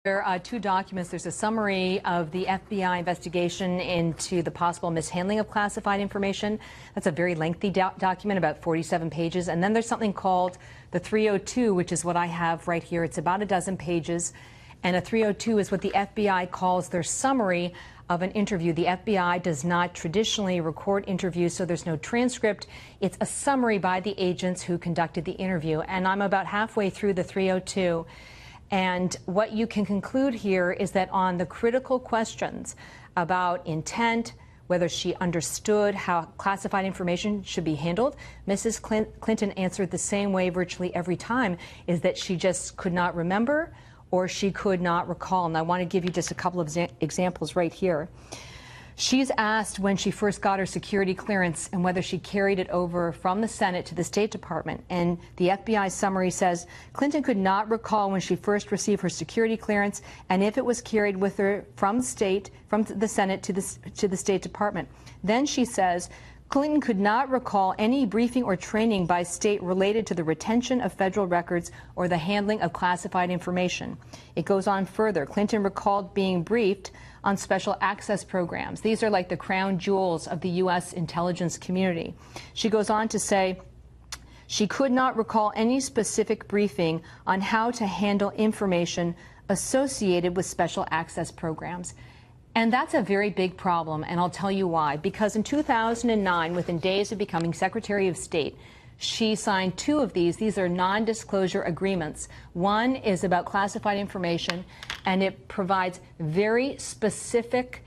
There are two documents. There's a summary of the FBI investigation into the possible mishandling of classified information. That's a very lengthy document, about 47 pages. And then there's something called the 302, which is what I have right here. It's about a dozen pages. And a 302 is what the FBI calls their summary of an interview. The FBI does not traditionally record interviews, so there's no transcript. It's a summary by the agents who conducted the interview. And I'm about halfway through the 302. And what you can conclude here is that on the critical questions about intent, whether she understood how classified information should be handled, Mrs. Clinton answered the same way virtually every time, is that she just could not remember or she could not recall. And I want to give you just a couple of examples right here. She's asked when she first got her security clearance and whether she carried it over from the Senate to the State Department. And the FBI summary says Clinton could not recall when she first received her security clearance and if it was carried with her from the Senate to the State Department. Then she says Clinton could not recall any briefing or training by state related to the retention of federal records or the handling of classified information. It goes on further. Clinton recalled being briefed on special access programs. These are like the crown jewels of the U.S. intelligence community. She goes on to say she could not recall any specific briefing on how to handle information associated with special access programs. And that's a very big problem, and I'll tell you why. Because in 2009, within days of becoming Secretary of State, she signed two of these. These are non-disclosure agreements. One is about classified information, and it provides very specific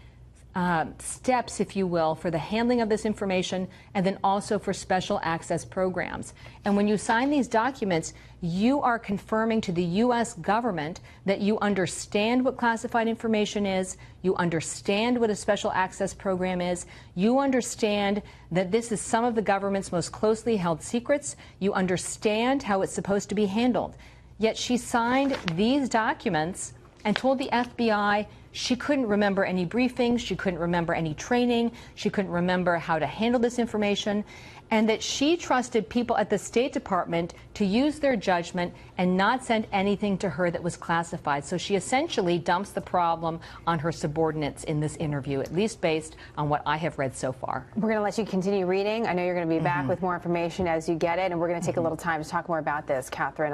steps, if you will, for the handling of this information, and then also for special access programs. And when you sign these documents, you are confirming to the U.S. government that you understand what classified information is, you understand what a special access program is, you understand that this is some of the government's most closely held secrets, you understand how it's supposed to be handled. Yet she signed these documents and told the FBI she couldn't remember any briefings, she couldn't remember any training, she couldn't remember how to handle this information, and that she trusted people at the State Department to use their judgment and not send anything to her that was classified. So she essentially dumps the problem on her subordinates in this interview, at least based on what I have read so far. We're going to let you continue reading. I know you're going to be back with more information as you get it, and we're going to take a little time to talk more about this, Catherine.